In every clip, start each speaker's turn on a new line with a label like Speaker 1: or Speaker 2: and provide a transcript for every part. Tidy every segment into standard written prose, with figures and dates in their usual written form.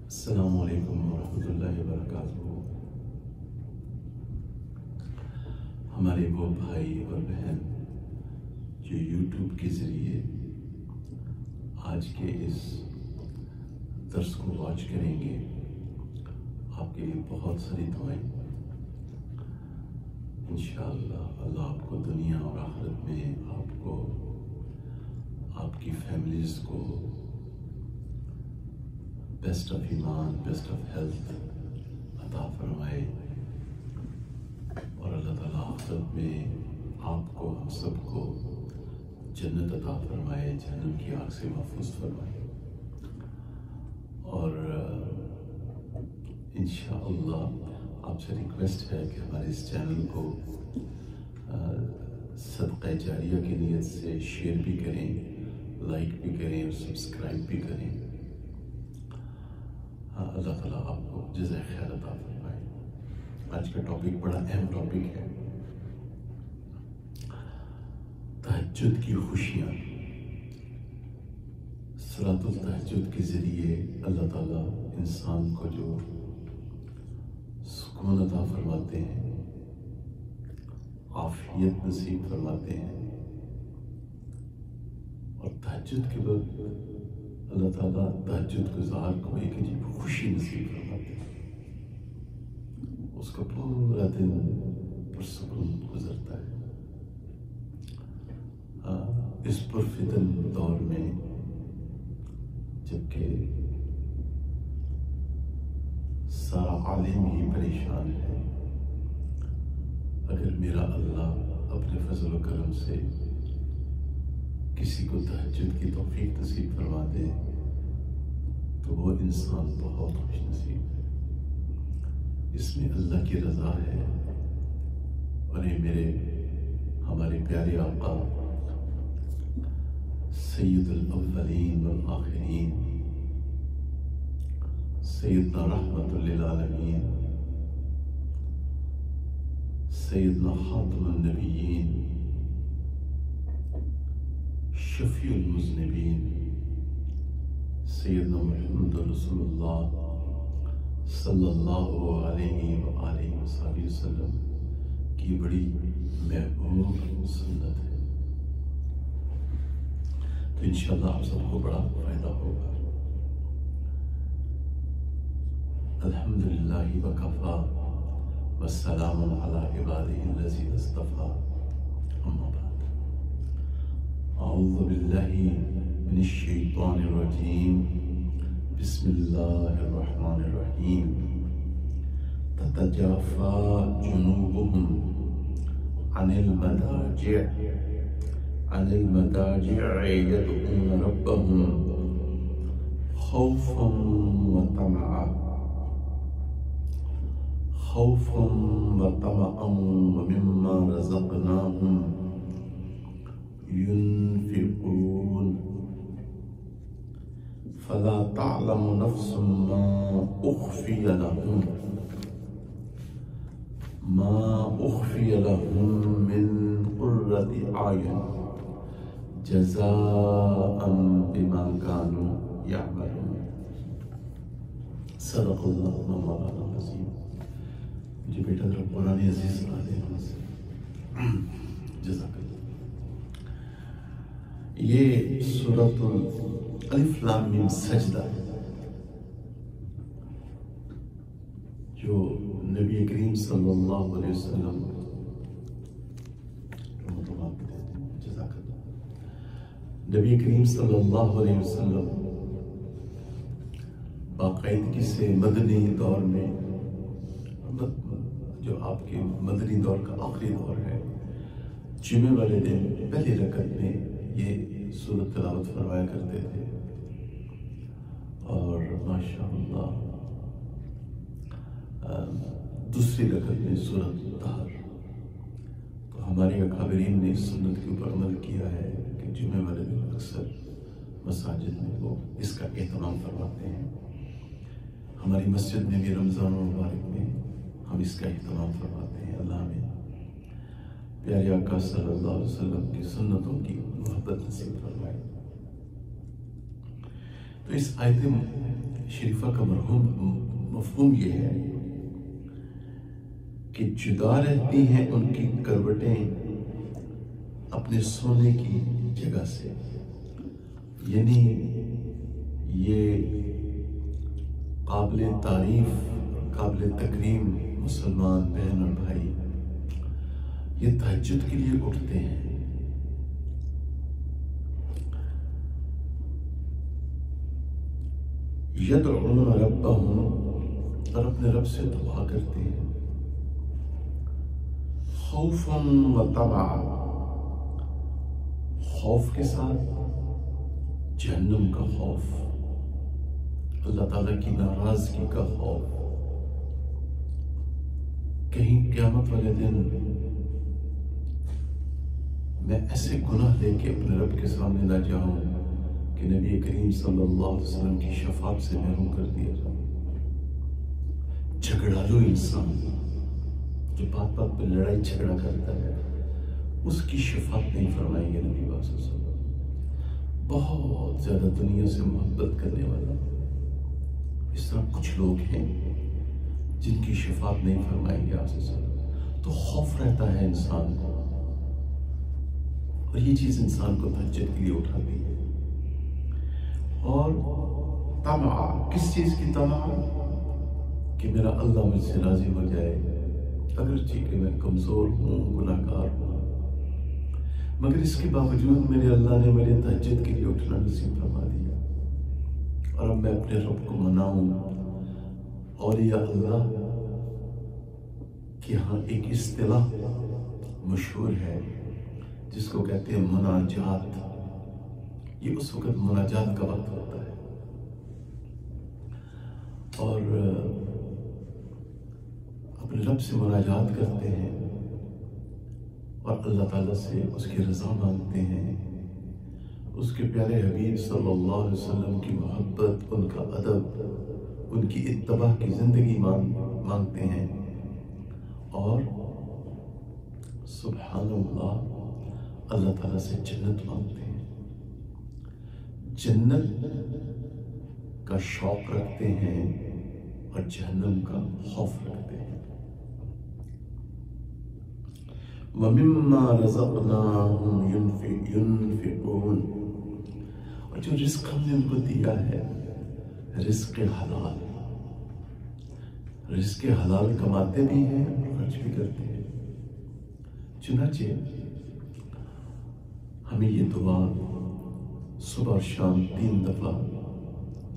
Speaker 1: السلام علیکم ورحمۃ اللہ وبرکاتہ۔ ہمارے وہ بھائی اور بہن جو یوٹیوب کے ذریعے آج کے اس درس کو واچ کریں گے، آپ کے لیے بہت ساری دعائیں۔ انشاءاللہ اللہ آپ کو دنیا اور آخرت میں آپ کو، آپ کی فیملیز کو بیسٹ آف ایمان، بیسٹ آف ہیلتھ عطا فرمائے، اور اللہ تعالیٰ آخرت میں آپ کو، ہم سب کو جنت عطا فرمائے، جہنم کی آگ سے محفوظ فرمائے۔ اور انشاءاللہ آپ سے ریکویسٹ ہے کہ ہمارے اس چینل کو صدقہ جاریہ کی نیت سے شیئر بھی کریں، لائک بھی کریں اور سبسکرائب بھی کریں۔ اللہ تعالیٰ آپ کو جزائے خیر عطا فرمائے۔ آج کا ٹاپک بڑا اہم ٹاپک ہے، تہجد کی خوشیاں۔ صلاۃ التہجد کے ذریعے اللہ تعالیٰ انسان کو جو سکون عطا فرماتے ہیں، عافیت نصیب فرماتے ہیں، اور تہجد کے وقت اللہ تعالیٰ تہجد گزار کو ایک عجیب خوشی نصیب فرماتے ہیں۔ اس کا پورا دن پرسکون گزرتا ہے۔ اس پرفتن دور میں جبکہ سارا عالم ہی پریشان ہے، اگر میرا اللہ اپنے فضل و کرم سے کسی کو تہجد کی توفیق نصیب فرما دے تو وہ انسان بہت خوش نصیب ہے۔ اس میں اللہ کی رضا ہے، اور ہمارے پیارے آقا سید الاولین والآخرین سیدنا رحمت للعالمین، سیدنا خاتم النبیین، شفیع المذنبین، سیدنا محمد رسول اللہ صلی اللہ علیہ وآلہ وسلم کی بڑی محبوب سنت ہے۔ تو انشاءاللہ آپ سب کو بڑا فائدہ ہوگا۔ الحمدللہ وکفا والسلام علی عبادہ الذین اصطفیٰ، اما بعد۔ اعوذ باللہ من الشیطان الرجیم، بسم اللہ الرحمن الرحیم۔ تتجافى جنوبهم عن المضاجع يدعون ربهم خوفا وطمعا ومما رزقناهم ينفقون فلا تعلم نفس ما أخفي لهم من قرة أعين جزاء بما كانوا يعملون۔ صدق اللہ مولانا العظیم۔ مجھے بیٹا ذرا قرآن عزیز سنا دیں وہاں سے۔ جزاک اللہ۔ یہ سورۃ الف لام میم سجدہ جو نبی کریم صلی اللہ علیہ وسلم نبی کریم صلی اللہ علیہ وسلم باقاعدگی سے مدنی دور میں، جو آپ کے مدنی دور کا آخری دور ہے، جمعے والے دن پہلی رکعت میں یہ سورت تلاوت فرمایا کرتے تھے، اور ماشاءاللہ دوسری رکعت میں سورت طہر۔ تو ہمارے اکابرین نے اس سنت کے اوپر عمل کیا ہے کہ جمعے والے دن اکثر مساجد میں وہ اس کا اہتمام فرماتے ہیں۔ ہماری مسجد میں بھی رمضان المبارک میں ہم اس کا اہتمام فرماتے ہیں۔ اللہ ہمیں پیارے آقا صلی اللہ علیہ وسلم کی سنتوں کی محبت نصیب فرمائے۔ تو اس آیت شریفہ کا مفہوم یہ ہے کہ جدا رہتی ہیں ان کی کروٹیں اپنے سونے کی جگہ سے، یعنی یہ قابل تعریف قابل تکریم مسلمان بہن اور بھائی یہ تہجد کے لیے اٹھتے ہیں، یدعون ربہم، اور اپنے رب سے دعا کرتے ہیں، خوفا و طمعا، خوف کے ساتھ جہنم کا خوف، اللہ تعالیٰ کی ناراضگی کا خوف، کہیں قیامت والے دن میں ایسے گناہ لے کے اپنے رب کے سامنے نہ جاؤں کہ نبی کریم صلی اللہ علیہ وسلم کی شفاعت سے محروم کر دیا جاؤں۔ جھگڑالو انسان جو بات بات پہ لڑائی جھگڑا کرتا ہے، اس کی شفاعت نہیں فرمائیں گے نبی صلی اللہ علیہ وسلم۔ بہت زیادہ دنیا سے محبت کرنے والا، اس طرح کچھ لوگ ہیں جن کی شفاعت نہیں فرمائیں گے آپ سے، تو خوف رہتا ہے انسان کو، اور یہ چیز انسان کو تہجد کے لیے اٹھاتی ہے۔ اور طمع، کس چیز کی طمع؟ کہ میرا اللہ مجھ سے راضی ہو جائے، اگرچہ کہ میں کمزور ہوں، گناہگار ہوں، مگر اس کے باوجود میرے اللہ نے میرے تہجد کے لیے اٹھنا نصیب فرما دیا، اور اب میں اپنے رب کو مناؤں۔ اولیاء اللہ کہ ہاں ایک اصطلاح مشہور ہے جس کو کہتے ہیں مناجات، یہ اس وقت مناجات کا وقت ہوتا ہے، اور اپنے رب سے مناجات کرتے ہیں اور اللہ تعالیٰ سے اس کی رضا مانگتے ہیں، اس کے پیارے حبیب صلی اللہ علیہ وسلم کی محبت، ان کا ادب، ان کی اتباع کی زندگی مانگتے ہیں، اور سبحان اللہ اللہ تعالیٰ سے جنت مانگتے ہیں، جنت کا شوق رکھتے ہیں اور جہنم کا خوف رکھتے ہیں۔ وَمِمَّا رَزَقْنَاهُمْ يُنْفِقُونَ، اور جو رزق ہم نے ان کو دیا ہے، رزق حلال، رزق حلال کماتے بھی ہیں اور خرچ بھی کرتے ہیں۔ چنانچہ ہمیں یہ دعا صبح اور شام 3 دفعہ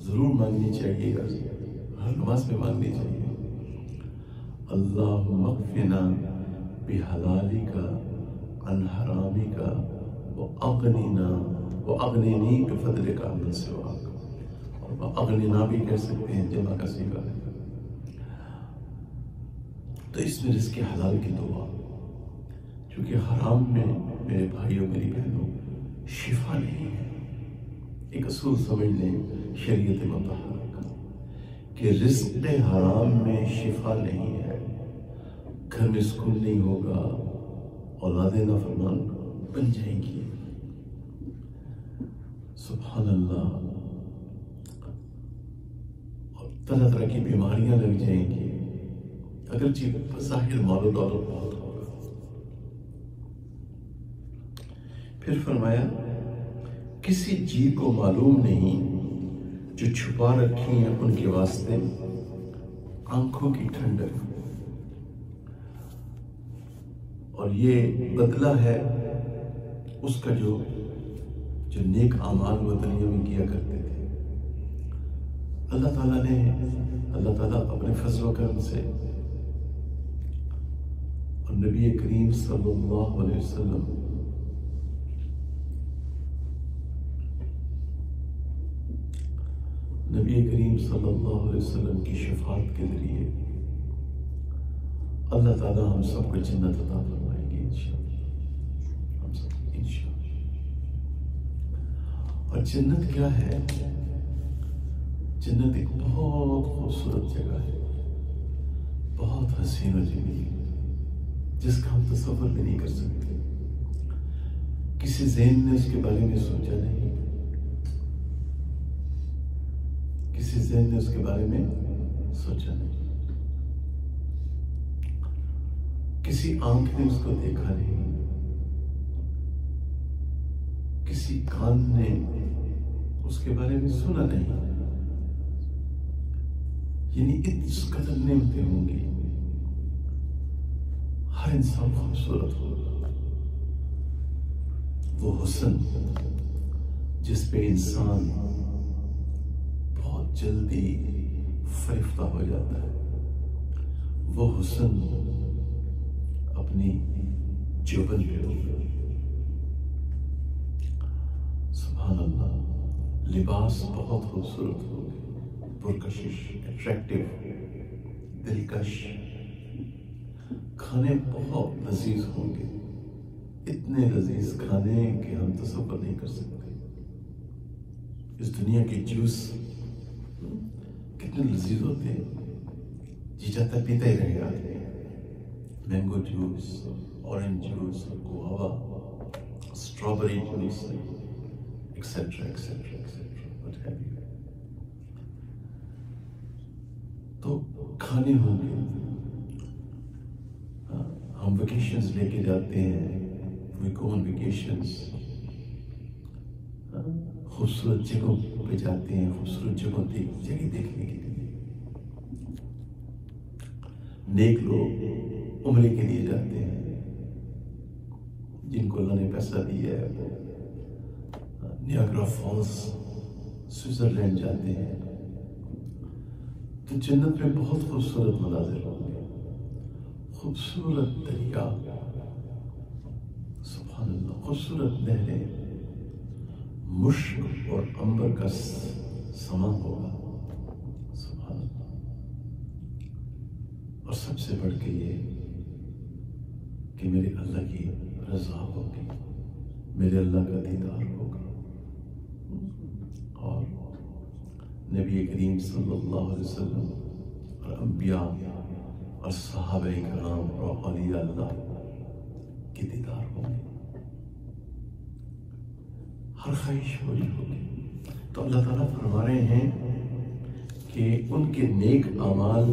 Speaker 1: ضرور مانگنی چاہیے، ہر نماز میں مانگنی چاہیے۔ اللہم اکفنا بحلالک عن حرامک واغننی بفضلک عمن سواک، اور اغننا بھی کہہ سکتے ہیں، جمع کا صیغہ ہے۔ تو اس میں رزق حلال کی دعا، کیونکہ حرام میں میرے بھائیوں میری بہنوں شفا نہیں ہے۔ ایک اصول سمجھ لیں شریعت مطہرہ کا کہ رزق حرام میں شفا نہیں ہے، گھر میں سکون نہیں ہوگا، اولادیں نافرمان بن جائیں گی، سبحان اللہ، اور طرح طرح کی بیماریاں لگ جائیں گی، اگرچہ بظاہر مال و دولت بہت ہوگا۔ پھر فرمایا کسی جی کو معلوم نہیں جو چھپا رکھی ہیں ان کے واسطے آنکھوں کی ٹھنڈک، اور یہ بدلہ ہے اس کا جو نیک اعمال وہ دنیا میں کیا کرتے تھے۔ اللہ تعالیٰ اپنے فضل و کرم سے اور نبی کریم صلی اللہ علیہ وسلم کی شفاعت کے ذریعے اللہ تعالیٰ ہم سب کو جنت عطا فرمائیں گے انشاءاللہ، ہم سب کو انشاءاللہ۔ اور جنت کیا ہے؟ جنت ایک بہت خوبصورت جگہ ہے، بہت حسین و جمیل، جس کا ہم تصور بھی نہیں کر سکتے، کسی ذہن نے اس کے بارے میں سوچا نہیں۔ کسی ذہن نے اس کے بارے میں سوچا نہیں، کسی آنکھ نے اس کو دیکھا نہیں، کسی کان نے اس کے بارے میں سنا نہیں. یعنی اس قدر نعمتیں ہوں گی. ہر انسان خوبصورت ہوگا. وہ حسن جس پہ انسان بہت جلدی فریفتہ ہو جاتا ہے، وہ حسن اپنی جبن پہ ہوگا. سبحان اللہ. لباس بہت خوبصورت ہوگا، پرکشش، اٹریکٹیو، دلکش. کھانے بہت لذیذ ہوں گے، اتنے لذیذ کھانے کہ ہم تصور نہیں کر سکتے. اس دنیا کے جوس کتنے لذیذ ہوتے ہیں، جی چاہتا پیتا ہی رہے گا. Mango juice, orange juice, guava, strawberry juice, etcetera etcetera etcetera. What have you. تو کھانے ہوں گے. ہم ویکیشنز لے کے جاتے ہیں، we go on vacations. خوبصورت جگہوں پہ جاتے ہیں، خوبصورت جگہ دیکھنے کے لیے. نیک لوگ عمرے کے لیے جاتے ہیں، جن کو اللہ نے پیسہ دیا ہے وہ نیاگرا فالز، سوئٹزرلینڈ جاتے ہیں. تو جنت میں بہت خوبصورت مناظر ہوں گے، خوبصورت دریا، سبحان اللہ، خوبصورت نہریں، مشک اور عنبر کا سما ہوگا. سبحان اللہ. اور سب سے بڑھ کے یہ کہ میرے اللہ کی رضا ہوگی، میرے اللہ کا دیدار ہوگا. اور نبی کریم صلی اللہ علیہ وسلم اور انبیاء اور صحابہ کرام اور اولیاء اللہ کے دیدار ہوں گے. ہر خواہش پوری ہوگی. تو اللہ تعالیٰ فرما رہے ہیں کہ ان کے نیک اعمال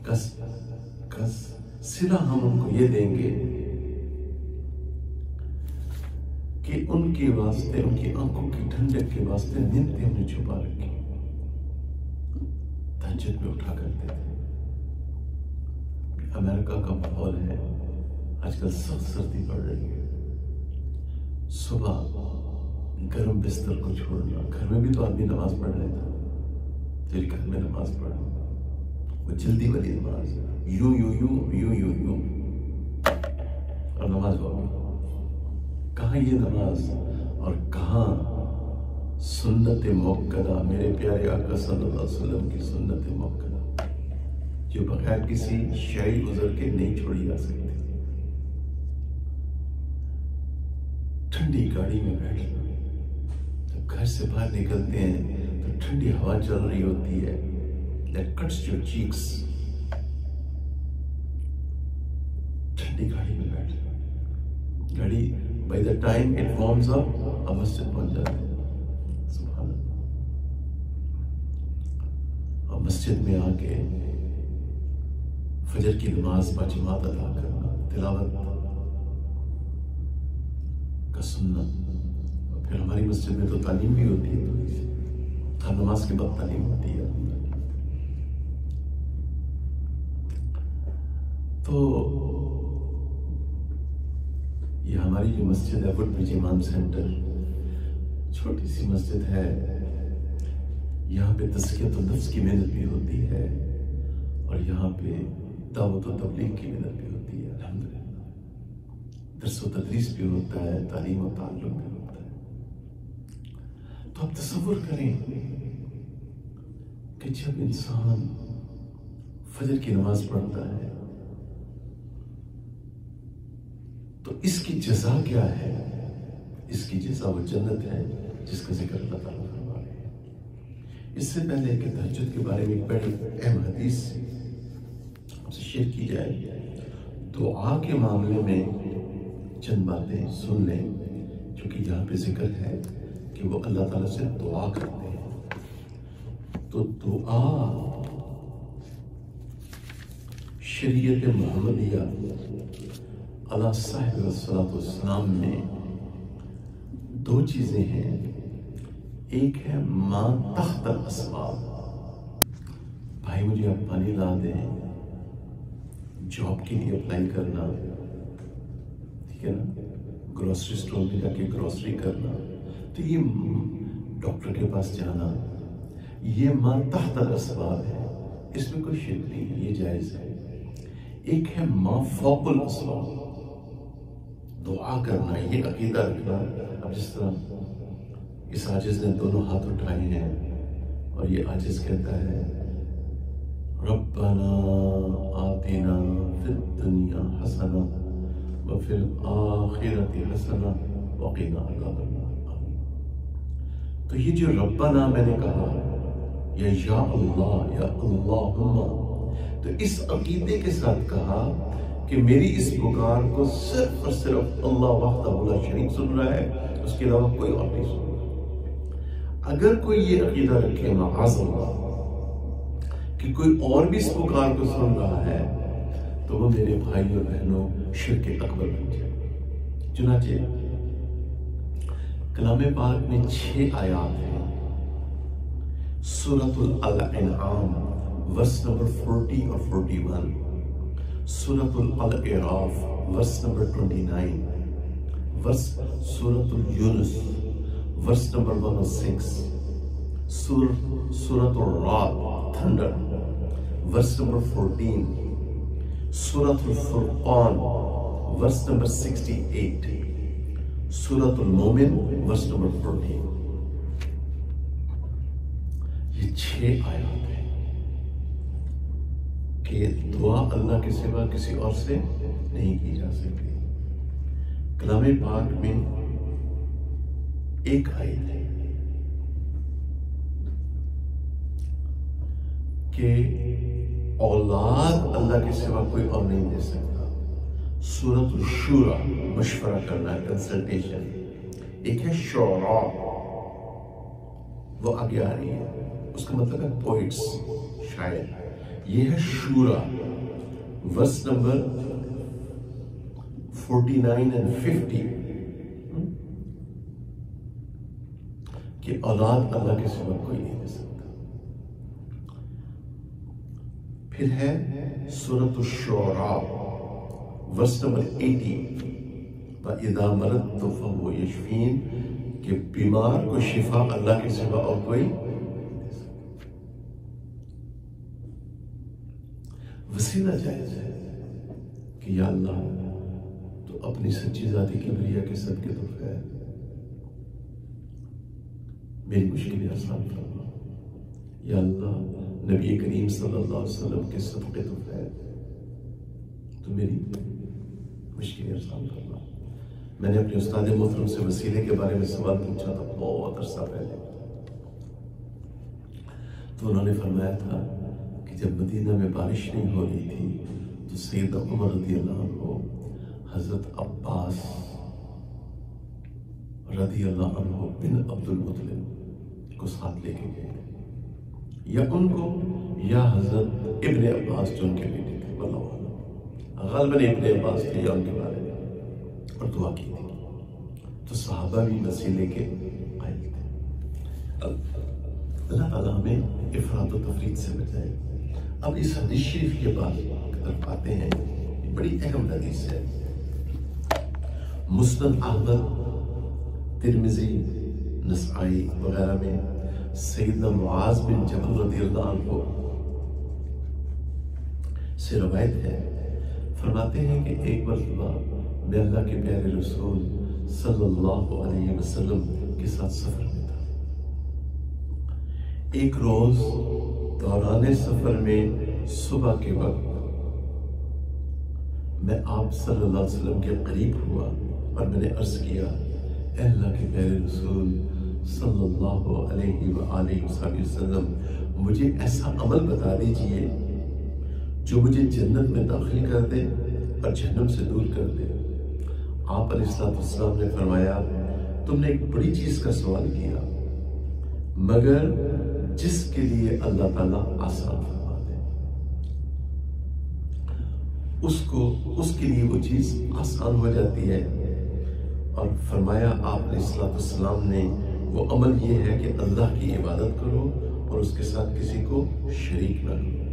Speaker 1: کا صلہ ہم ان کو یہ دیں گے کہ ان کے واسطے، ان کی آنکھوں کی ٹھنڈک کے واسطے نیندیں انہیں چھپا رکھی، تہجد میں اٹھا کرتے تھے. امریکہ کا ماحول ہے آج کل، سخت سردی پڑ رہی ہے. صبح گرم بستر کو چھوڑنا. گھر میں بھی تو آدمی نماز پڑھ لیتا، تیرے گھر میں نماز پڑھنا، وہ جلدی والی نماز، یوں یوں یوں یوں یوں یوں، اور نماز ہو گئی. کہاں یہ نماز اور کہاں سنت موقدہ، میرے پیارے آقا صلی اللہ علیہ وسلم کی سنت موقدہ جو بغیر کسی شعری گزر کے نہیں چھوڑی جا سکتی. ٹھنڈی گاڑی میں بیٹھنا، جب گھر سے باہر نکلتے ہیں تو ٹھنڈی ہوا چل رہی ہوتی ہے، that cuts your cheeks. ٹھنڈی گاڑی میں بیٹھنا، گاڑی by the time it warms up آپ مسجد پہنچ جاتے ہیں. سبحان اللہ. اور مسجد میں آ کے فجر کی نماز باجماعت ادا کرنا، تلاوت کا سننا. پھر ہماری مسجد میں تو تعلیم بھی ہوتی ہے، ہر نماز کے بعد تعلیم ہوتی ہے. تو یہ ہماری جو مسجد ہے وڈ برج امام سینٹر، چھوٹی سی مسجد ہے. یہاں پہ تزکیۃ النفس کی محنت بھی ہوتی ہے، اور یہاں پہ دعوت و تبلیغ کی محنت بھی ہوتی ہے. الحمدللہ درس و تدریس بھی ہوتا ہے، تعلیم و تعلم بھی ہوتا ہے. تو آپ تصور کریں کہ جب انسان فجر کی نماز پڑھتا ہے تو اس کی جزا کیا ہے؟ اس کی جزا وہ جنت ہے جس کا ذکر اللہ تعالیٰ فرما رہے ہیں. اس سے پہلے کہ تہجد کے بارے میں ایک بڑی اہم حدیث آپ سے شیئر کی جائے. دعا کے معاملے میں چند باتیں سن لیں، چونکہ یہاں پہ ذکر ہے کہ وہ اللہ تعالیٰ سے دعا کرتے ہیں. تو دعا شریعت محمدیہ علیہ صاحب الصلاۃ والسلام میں دو چیزیں ہیں. ایک ہے ما تحت الاسباب، بھائی مجھے آپ پانی لا دیں، جاب کے لیے اپلائی کرنا، ٹھیک ہے نا، گروسری اسٹور میں جا کے گروسری کرنا، تو یہ ڈاکٹر کے پاس جانا، یہ ما تحت الاسباب ہے، اس میں کوئی شک نہیں ہے، یہ جائز ہے. ایک ہے ما فوق الاسباب، دعا کرنا، یہ عقیدہ رکھنا. اب جس طرح اس عاجز نے دونوں ہاتھ اٹھائے ہیں اور یہ عاجز کہتا ہے ربنا آتنا فی الدنیا حسنہ وفی الآخرۃ حسنہ وقنا عذاب النار. تو یہ جو ربنا میں نے کہا یا اللہ یا اللہم، تو اس عقیدے کے ساتھ کہا کہ میری اس پکار کو صرف اور صرف اللہ وحدہ لا شریک سن رہا ہے، اس کے علاوہ کوئی اور نہیں سن رہا. اگر کوئی یہ عقیدہ رکھے معاذ اللہ کہ کوئی اور بھی اس پکار کو سن رہا ہے، تو وہ میرے بھائی اور بہنوں شرک اکبر بن جائے. چنانچہ کلام پاک میں 6 آیات ہیں. سورۃ الانعام ورس نمبر 40 اور 41، سورۃ الاعراف ورس نمبر 29، سورۃ یونس ورس نمبر 106، سورۃ الرعد تھنڈر ورس نمبر 14، سورۃ الفرقان ورس نمبر 68، سورۃ المومن ورس نمبر 14. یہ 6 آیات ہیں کہ دعا اللہ کے سوا کسی اور سے نہیں کی جا سکتی. کلام پاک میں ایک آیت ہے کہ اولاد اللہ کے سوا کوئی اور نہیں دے سکتا. سورۃ الشورى مشورہ کرنا ہے، کنسلٹیشن. ایک ہے شعراء، وہ آگے آ رہی ہے، اس کا مطلب ہے پوئٹس، شاعر. یہ ہے شورا ورس نمبر 49 and 50 کہ اولاد اللہ کے سوا کوئی نہیں دے سکتا. پھر ہے سورۃ الشعراء ورس نمبر 80 وَإِذَا مَرَضْتُ فَهُوَ يَشْفِينِ کہ بیمار کو شفا اللہ کے سوا اور کوئی. وسیلہ جائز ہے کہ یا اللہ تو اپنی سچی ذاتی کبریاء کے صدقے تو خیر میری مشکلیں آسان فرما. یا اللہ نبی کریم صلی اللہ علیہ وسلم کے صدقے تو خیر تو میری مشکلیں آسان فرما. میں نے اپنے استاد محترم سے وسیلے کے بارے میں سوال پوچھا تھا بہت عرصہ پہلے، تو انہوں نے فرمایا تھا کہ جب مدینہ میں بارش نہیں ہو رہی تھی تو سیدنا عمر رضی اللہ عنہ حضرت عباس رضی اللہ عنہ بن عبد المطلب کو ساتھ لے کے گئے، یا ان کو یا حضرت ابن عباس جو ان کے بیٹے تھے، واللہ اعلم، غالباً ابن عباس تھے یا ان کے بارے میں، اور دعا کی تھی. تو صحابہ بھی وسیلے کے قائل تھے. اللہ تعالیٰ ہمیں افراط و تفریط سے بچائے. اب اس حدیث شریف کے بعد طرف آتے ہیں، بڑی اہم حدیث ہے. مسند احمد، ترمذی، نسائی وغیرہ میں سیدنا معاذ بن جبل رضی اللہ عنہ سے روایت ہے، فرماتے ہیں کہ ایک مرتبہ میں اللہ کے پیارے رسول صلی اللہ علیہ وسلم کے ساتھ سفر میں تھا. ایک روز دوران سفر میں صبح کے وقت میں آپ صلی اللہ علیہ وسلم کے قریب ہوا اور میں نے عرض کیا، اے اللہ کے پیارے رسول صلی اللہ علیہ وآلہ وسلم، مجھے ایسا عمل بتا دیجئے جو مجھے جنت میں داخل کر دے اور جہنم سے دور کر دے. آپ علیہ السلام نے فرمایا، تم نے ایک بڑی چیز کا سوال کیا، مگر جس کے لیے اللہ تعالیٰ آسان فرما دے، اس کے لیے وہ چیز آسان ہو جاتی ہے۔ اور فرمایا آپ علیہ السلام نے وہ عمل یہ ہے کہ اللہ کی عبادت کرو اور اس کے ساتھ کسی کو شریک نہ کرو۔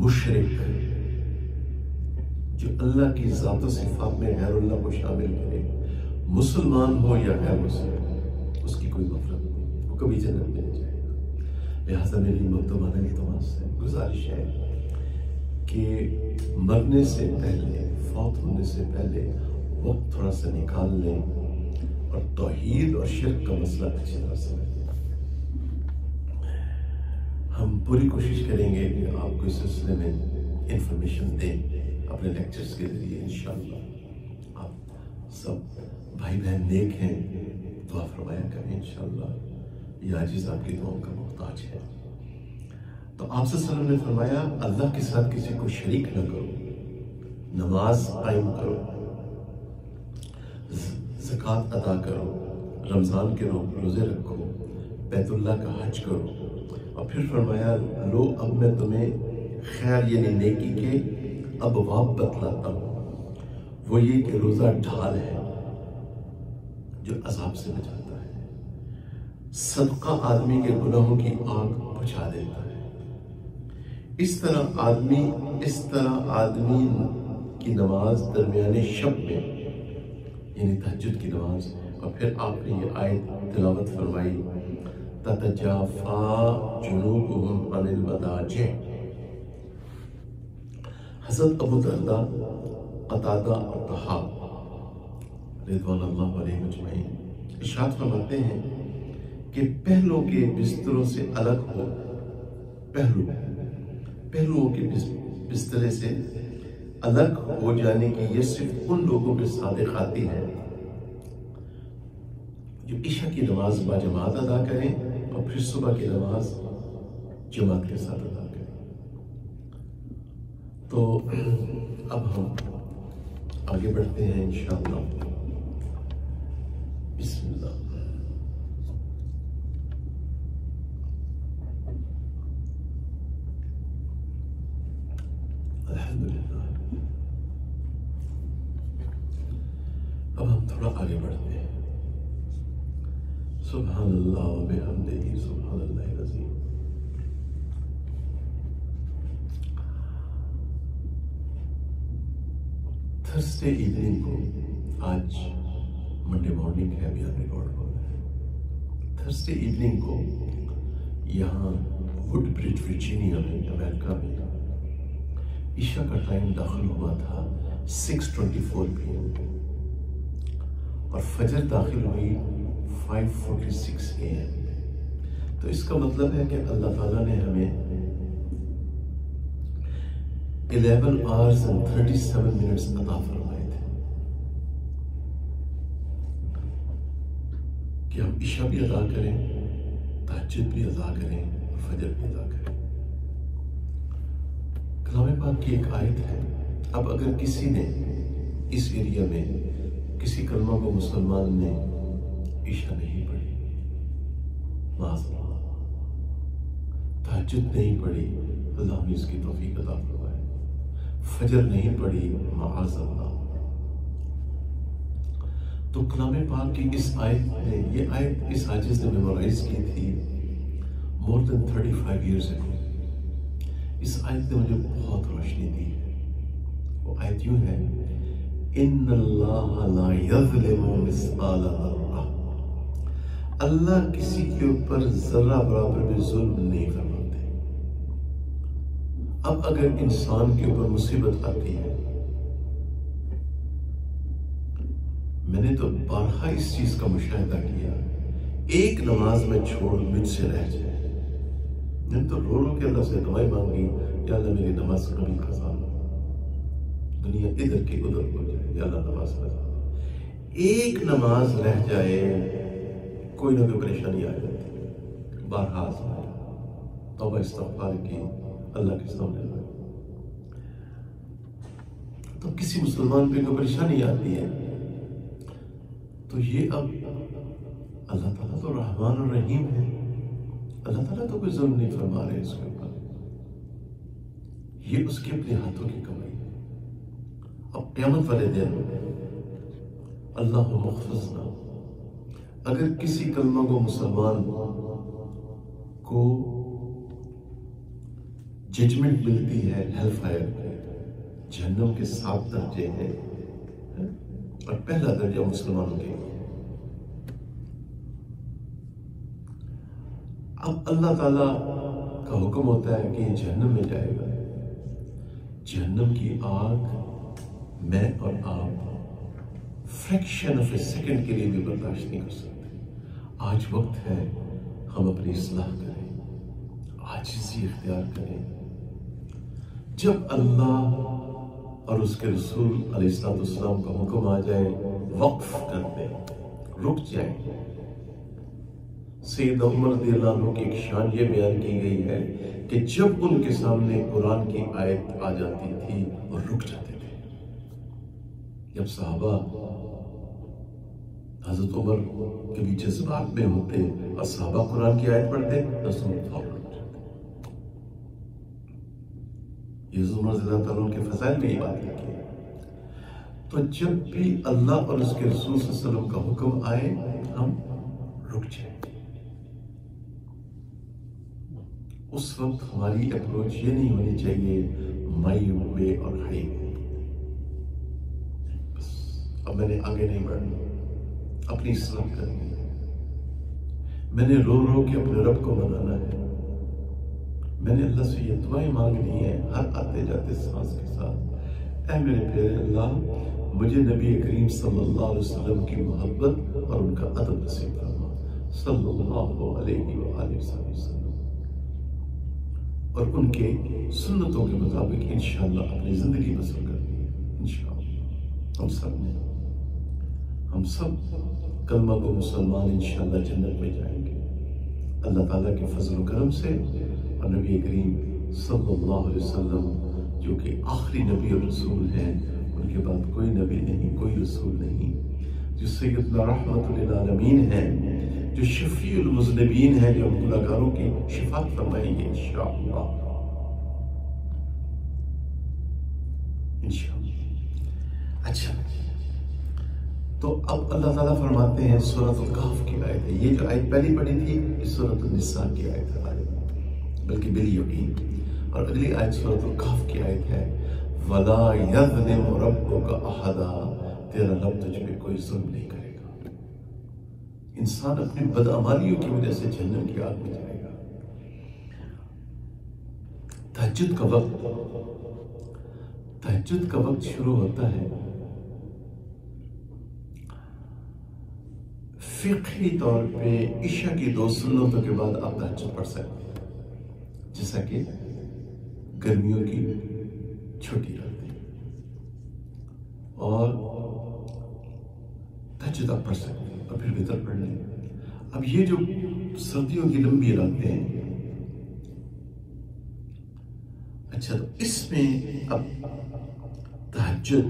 Speaker 1: مشرک جو اللہ کی ذات و صفات میں غیر اللہ کو شامل کرے، مسلمان ہو یا غیر مسلم، اس کی کوئی غفلت نہیں، وہ کبھی جنت میں نہیں جائے گا۔ لہٰذا میری مکتوبانہ التماس ہے، گزارش ہے کہ مرنے سے پہلے، فوت ہونے سے پہلے وقت تھوڑا سا نکال لیں اور توحید اور شرک کا مسئلہ اچھی طرح سمجھ لیں۔ ہم پوری کوشش کریں گے کہ آپ کو اس سلسلے میں انفارمیشن دیں اپنے لیکچرز کے ذریعے انشاءاللہ۔ آپ سب بھائی بہن نیک ہیں، دعا فرمایا کریں انشاءاللہ، یہ عاجز آپ کی دعاؤں کا محتاج ہے۔ تو آپ صلی اللہ علیہ وسلم نے فرمایا اللہ کے ساتھ کسی کو شریک نہ کرو، نماز قائم کرو، زکوٰۃ ادا کرو، رمضان کے روزے رکھو، بیت اللہ کا حج کرو، اور پھر فرمایا لو اب میں تمہیں خیر یعنی نیکی کے ابواب بتلاتا ہوں، وہ یہ کہ روزہ ڈھال ہے جو عذاب سے بچاتا ہے، صدقہ آدمی کے گناہوں کی آنکھ بجھا دیتا ہے، اس طرح آدمی کی نماز درمیان شب میں یعنی تہجد کی نماز، اور پھر آپ نے یہ آیت تلاوت فرمائی تتجافا جنوبهم عن المضاجع۔ حضرت ابو درداء، قتادہ اور ضحاک رضوان اللہ علیہ اجمعین ارشاد فرماتے ہیں کہ پہلوں کے بستروں سے الگ ہو، پہلوؤں کے بسترے سے الگ ہو جانے کی یہ صرف ان لوگوں کے صادق آتی ہے جو عشاء کی نماز باجماعت ادا کریں اور پھر صبح کی نماز جماعت کے ساتھ ادا کریں۔ تو اب ہم آگے بڑھتے ہیں انشاءاللہ۔ بسم اللہ۔ الحمدللہ۔ اب ہم تھوڑا آگے بڑھتے ہیں۔ سبحان اللہ و بحمدہ سبحان اللہ العظیم۔ تھرسڈے ایوننگ کو، آج منڈے مارننگ ہے، ابھی ریکارڈ ہو رہا ہے، تھرسڈے ایوننگ کو یہاں وڈ برج ورجینیا میں، امریکہ میں عشاء کا ٹائم داخل ہوا تھا 6:24 PM اور فجر داخل ہوئی 5:46 AM۔ تو اس کا مطلب ہے کہ اللہ تعالیٰ نے ہمیں 11 hours and 37 minutes عطا فرمائے تھے کہ ہم عشاء بھی ادا کریں، تہجد بھی ادا کریں اور فجر بھی ادا کریں۔ کلام پاک کی ایک آیت ہے، اب اگر کسی نے اس ایریا میں کسی کلمہ کو مسلمان نے عشاء نہیں پڑھی، معاذ اللہ، تہجد نہیں پڑھی، اللہ نے اس کی توفیق عطا فرمائے، فجر نہیں پڑھی، معاذ اللہ، تو کلام پاک کی اس آیت نے، یہ آیت اس عاجز نے میمورائز کی تھی more than 35 years ago۔ اس آیت نے مجھے بہت روشنی دی ہے۔ وہ آیت یوں ہے، ان اللہ لا یظلم مثقال ذرہ، اللہ کسی کے اوپر ذرہ برابر بھی ظلم نہیں فرماتے۔ اب اگر انسان کے اوپر مصیبت آتی ہے، میں نے تو بارہا اس چیز کا مشاہدہ کیا، ایک نماز میں چھوڑ مجھ سے رہ جائے، میں نے تو رو رو کے اللہ سے دعائیں مانگی، یا اللہ میری نماز کبھی قضا نہ ہو، دنیا ادھر کی ادھر ہو جائے، یا اللہ نماز قضا نہ ہو، ایک نماز رہ جائے کوئی نہ کوئی پریشانی آ جاتی، بارہا آزمایا، توبہ استغفار کی، اللہ کے سامنے لائے، تو کسی مسلمان پہ کوئی پریشانی آتی ہے تو یہ اب اللہ تعالیٰ تو رحمان الرحیم ہے، اللہ تعالیٰ تو کوئی ظلم نہیں فرما رہے اس کے اوپر، یہ اس کے اپنے ہاتھوں کی کمائی ہے۔ اب قیامت والے دن اللہ محفظنا، اگر کسی کلمہ کو مسلمان کو ججمنٹ ملتی ہے ہیل فائر، جہنم کے 7 درجے ہیں اور پہلا درجہ مسلمانوں کے لیے۔ اب اللہ تعالیٰ کا حکم ہوتا ہے کہ یہ جہنم میں جائے گا، جہنم کی آگ میں اور آپ فریکشن آف اے سیکنڈ کے لیے بھی برداشت نہیں کر سکتے۔ آج وقت ہے ہم اپنی اصلاح کریں، عاجزی اختیار کریں۔ جب اللہ اور اس کے رسول علیہ السلام کا حکم آ جائے وقف کر دیں، رک جائیں۔ سید عمر رضی اللہ عنہ کی ایک شان یہ بیان کی گئی ہے کہ جب ان کے سامنے قرآن کی آیت آ جاتی تھی اور رک جاتے تھے۔ جب صحابہ حضرت عمر کبھی جذبات میں ہوتے اور صحابہ قرآن کی آیت پڑھتے، رسول فوراً رک جاتے۔ یہ عمر رضی اللہ تعالیٰ کے فضائل میں یہ بات لکھی ہے۔ تو جب بھی اللہ اور اس کے رسول صلی اللہ علیہ وسلم کا حکم آئے ہم رک جائیں۔ اس وقت ہماری اپروچ یہ نہیں ہونی چاہیے مائی وے اور ہائی وے، بس اب میں نے آگے نہیں بڑھنا، اپنی اصلاح کرنی ہے، میں نے رو رو کے اپنے رب کو منانا ہے، میں نے اللہ سے یہ دعائیں مانگنی ہے ہر آتے جاتے سانس کے ساتھ، اے میرے پیارے اللہ مجھے نبی کریم صلی اللہ علیہ وسلم کی محبت اور ان کا ادب نصیب فرما، صلی اللہ علیہ وآلہ وسلم، اور ان کے سنتوں کے مطابق انشاءاللہ اپنی زندگی بسر کرنی ہے انشاءاللہ۔ ہم سب کلمہ کو مسلمان انشاءاللہ جنت میں جائیں گے اللہ تعالیٰ کے فضل و کرم سے، اور نبی کریم صلی اللہ علیہ وسلم جو کہ آخری نبی اور رسول ہیں، ان کے بعد کوئی نبی نہیں، کوئی رسول نہیں، جو سیدنا رحمت للعالمین ہیں، جو شفیع المذنبین ہیں، جو گناہگاروں کی شفاعت فرمائیں گے انشاءاللہ۔ اچھا، تو اب اللہ تعالیٰ فرماتے ہیں سورۃ الکہف کی آیت ہے، یہ جو آیت پہلی پڑھی تھی یہ سورۃ النساء کی آیت ہے، بلکہ بالیقین، اور اگلی آیت سورۃ الکہف کی آیت ہے وَلَا يَظْلِمُ رَبُّكَ أَحَدًا، تیرا رب تجھ پہ کوئی ظلم نہیں کرے گا۔ انسان اپنی بدعمالیوں کی وجہ سے جہنم کی آگ میں جائے گا۔ تہجد کا وقت شروع ہوتا ہے فقہی طور پہ عشاء کی 2 سنتوں کے بعد آپ تہجد پڑھ سکتے ہیں، جیسا کہ گرمیوں کی چھٹی رہتی ہے، اور تہجد آپ پڑھ سکتے ہیں اور پھر وتر پڑھ لیں۔ اب یہ جو سردیوں کی لمبی راتیں ہیں، اچھا تو اس میں اب تہجد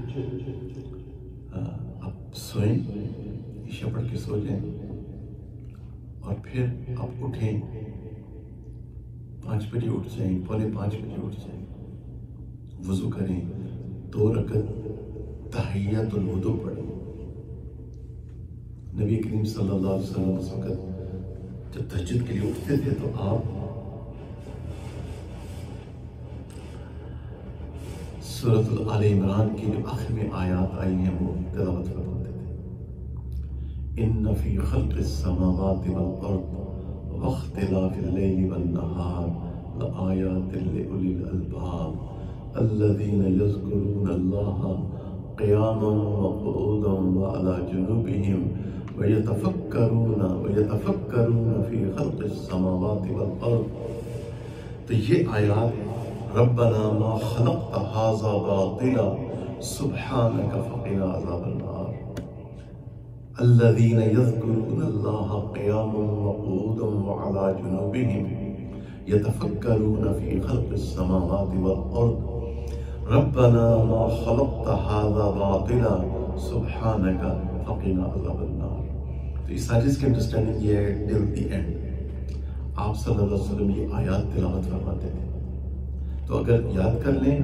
Speaker 1: آپ سوئیں، عشاء پڑھ کے سو جائیں، اور پھر آپ اٹھیں، 5 بجے اٹھ جائیں، 4:45 بجے اٹھ جائیں، وضو کریں، 2 رکعت تحیۃ الوضو پڑھیں۔ نبی کریم صلی اللہ علیہ وسلم اس وقت جب تہجد کے لیے اٹھتے تھے تو آپ سورۃ آل عمران کی جو آخر میں آیات آئی ہیں وہ تلاوت فرماتے تھے، ان فی خلق السماوات والارض واختلاف اللیل والنہار لآیات لأولی الالباب الذین یذکرون اللہ قیاما وقعودا وعلی جنوبہم ویتفکرون فی خلق السماوات والارض۔ تو یہ آیات ربنا ما خلقت هذا باطلا سبحانك فقنا عذاب النار الذين يذكرون الله قياما وقعودا وعلى جنوبهم يتفكرون في خلق السماوات والأرض ربنا ما خلقت هذا باطلا سبحانك فقنا عذاب النار۔ تو اس حدیث کی انڈرسٹینڈنگ یہ ہے ٹل دی اینڈ آپ صلی اللہ علیہ وسلم یہ آیات تلاوت فرماتے تھے. تو اگر یاد کر لیں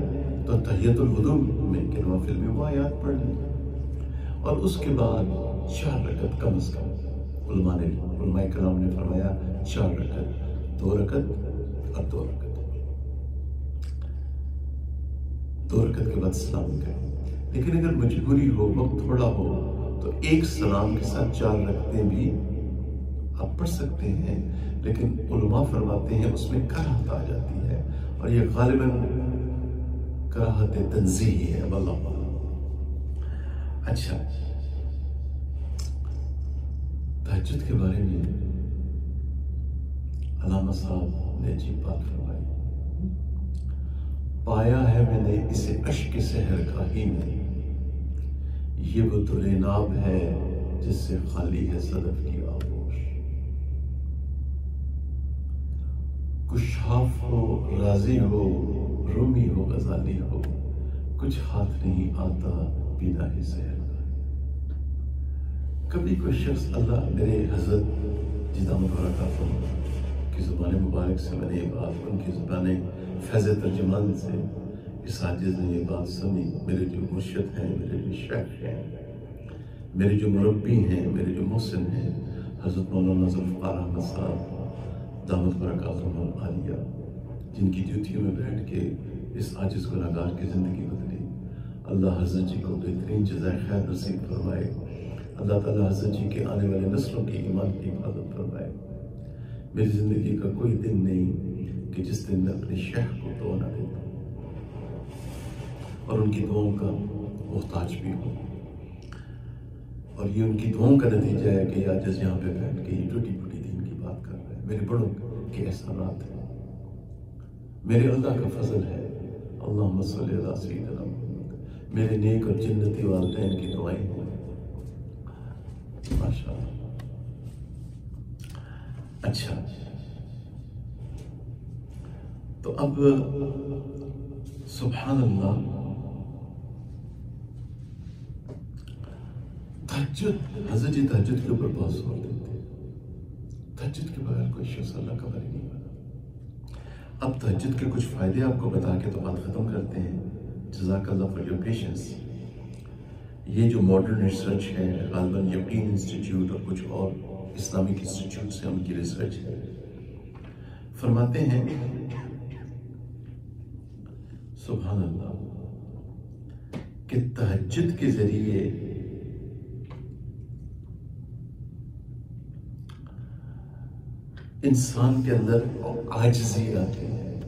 Speaker 1: تو تحیۃ الوضو میں کہ نوافل میں وہ آیات پڑھ لیں، اور اس کے بعد 4 رکعت کم از کم. علماء کرام نے فرمایا 4 رکعت، 2 رکعت اور 2 رکعت. 2 رکعت کے بعد سلام کریں. لیکن اگر مجبوری ہو، وقت تھوڑا ہو، تو ایک سلام کے ساتھ 4 رکعتیں بھی آپ پڑھ سکتے ہیں. لیکن علماء فرماتے ہیں اس میں کراہت آ جاتی ہے، اور یہ غالباً کراہت تنزیہی ہے. واللہ اعلم. اچھا، تہجد کے بارے میں علامہ صاحب نے عجیب بات فرمائی. پایا ہے میں نے اسے اشک سحر گاہی میں، یہ وہ در ناب ہے جس سے خالی ہے صدف کی آغوش. کشاف ہو، رازی ہو، رومی ہو، غزالی ہو، کچھ ہاتھ نہیں آتا بینا ہی سحر گاہی. کبھی کوئی شخص، اللہ میرے حضرت جی دامت برکاتہم کی زبان مبارک سے میں نے یہ بات، ان کی زبان فیض ترجمان سے اس عاجز نے یہ بات سنی. میرے جو مرشد ہیں، میرے جو شیخ ہیں، میرے جو مربی ہیں، میرے جو محسن ہیں، حضرت مولانا ذوالفقار احمد صاحب دامت برکاتہم العالیہ، جن کی جوتیوں میں بیٹھ کے اس عاجز گناہگار کی زندگی بدلی. اللہ حضرت جی کو بہترین جزائے خیر نصیب فرمائے. اللہ تعالیٰ حضرت جی کے آنے والے نسلوں کی ایمان کی حفاظت فرمائے. میری زندگی کا کوئی دن نہیں کہ جس دن میں اپنے شیخ کو دعا نہ دیتا اور ان کی دعاؤں کا محتاج بھی ہوں. اور یہ ان کی دعاؤں کا نتیجہ ہے کہ آج یہاں پہ بیٹھ کے یہ ٹوٹی پھوٹی دین کی بات کر رہے ہیں. میرے بڑوں کے احسانات ہیں، میرے اللہ کا فضل ہے. اللہم صلی علی سیدنا محمد. میرے نیک اور جنتی والدین کی دعائیں ہیں. ماشاءاللہ. اچھا، تو اب سبحان اللہ، تہجد، حضرت جی تہجد کے اوپر بہت زور دیتے ہیں. تہجد کے بغیر کوئی شخص اللہ کا ولی نہیں بنا. اب تہجد کے کچھ فائدے آپ کو بتا کے تو بات ختم کرتے ہیں. جزاک اللہ فار یور پیشنس. یہ جو ماڈرن ریسرچ ہے، غالباً یقین انسٹیٹیوٹ اور کچھ اور اسلامک انسٹیٹیوٹ سے ان کی ریسرچ ہے، فرماتے ہیں سبحان اللہ کہ تہجد کے ذریعے انسان کے اندر عاجزی آتی ہے.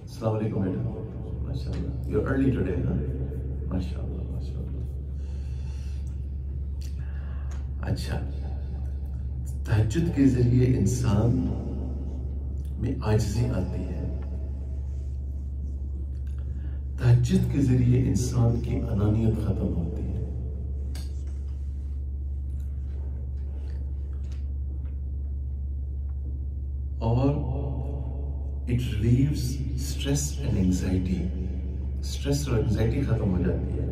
Speaker 1: السلام علیکم بیٹا. ماشاء اللہ، یو ارلی ٹوڈے نا. ماشاء اللہ، ماشاء اللہ. اچھا، تہجد کے ذریعے انسان میں عاجزی آتی ہے. تہجد کے ذریعے انسان کی انانیت ختم ہوتی ہے. اور it relieves stress and anxiety. Stress اور اینگزائٹی ختم ہو جاتی ہے.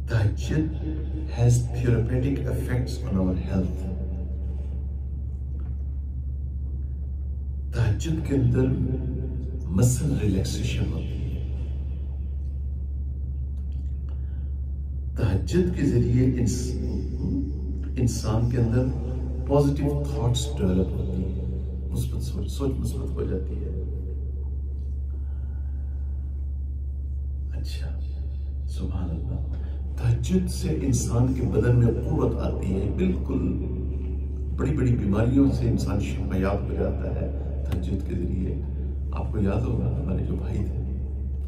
Speaker 1: تہجد has therapeutic effects on our health. تہجد کے اندر مسل ریلیکسیشن ہوتی ہے. تہجد کے ذریعے انسان کے اندر پازیٹیو تھاٹس ڈیولپ ہوتی ہیں. مثبت سوچ مثبت ہو جاتی ہے. اچھا، سبحان اللہ. تہجد سے انسان کے بدن میں قوت آتی ہے. بالکل بڑی بڑی بیماریوں سے انسان شفایاب ہو جاتا ہے تہجد کے ذریعے. آپ کو یاد ہوگا ہمارے جو بھائی تھے،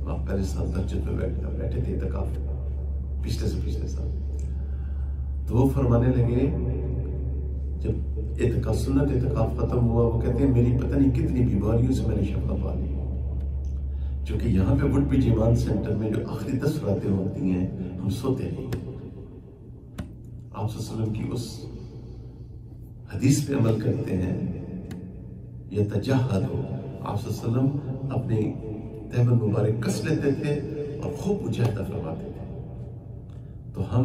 Speaker 1: آپ پہلے سال تہجد میں بیٹھے تھے اعتکاف، پچھلے سال. تو وہ فرمانے لگے جب سنت اعتکاف ختم ہوا، وہ کہتے ہیں میری پتہ نہیں کتنی بیماریوں سے میں نے شفا پا لی. چونکہ یہاں پہ وڈ پی ایمان سینٹر میں جو آخری 10 راتیں ہوتی ہیں ہم سوتے ہیں. آپ صلی اللہ علیہ وسلم کی اس حدیث پہ عمل کرتے ہیں، یتجہدوا. آپ صلی اللہ علیہ وسلم اپنے تہبند مبارک کس لیتے تھے اور خوب مجاہدہ فرماتے تھے. تو ہم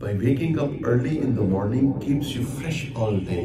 Speaker 1: by waking up early in the morning keeps you fresh all day,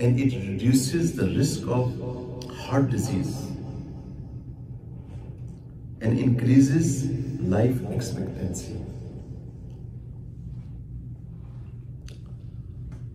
Speaker 1: and it reduces the risk of heart disease and increases life expectancy.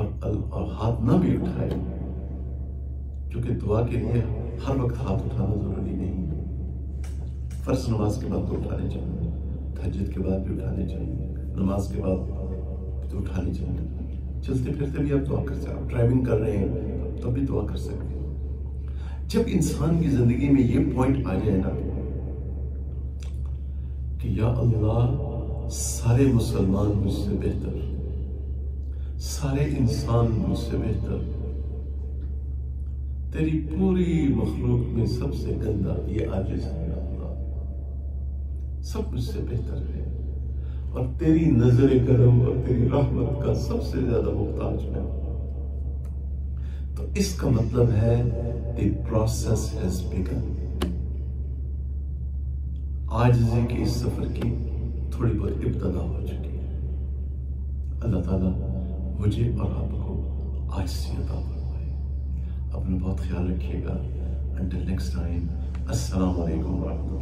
Speaker 1: اور ہاتھ نہ بھی اٹھائے، کیونکہ دعا کے لیے ہر وقت ہاتھ اٹھانا ضروری نہیں ہے۔ فرض نماز کے بعد تو اٹھانے چاہیے، تہجد کے بعد بھی اٹھانے چاہیے، نماز کے بعد تو اٹھانے چاہیے، چلتے پھرتے بھی آپ دعا کر سکتے ہیں، آپ ڈرائیونگ کر رہے ہیں تب بھی دعا کر سکتے ہیں۔ جب انسان کی زندگی میں یہ پوائنٹ آ جائے نا کہ یا اللہ سارے مسلمان مجھ سے بہتر، سارے انسان مجھ سے بہتر، تیری پوری مخلوق میں سب سے گندا یہ عاجز ہے یا اللہ، سب مجھ سے بہتر ہے، اور تیری نظر کرم اور تیری رحمت کا سب سے زیادہ محتاج ہے، تو اس کا مطلب ہے the process has begun۔ عاجزی کے اس سفر کی تھوڑی بہت ابتدا ہو چکی ہے۔ اللہ تعالیٰ مجھے اور آپ کو عاجزی عطا فرمائے۔ اپنا بہت خیال رکھیے گا۔ Until next time، السلام علیکم ورحمۃ اللہ۔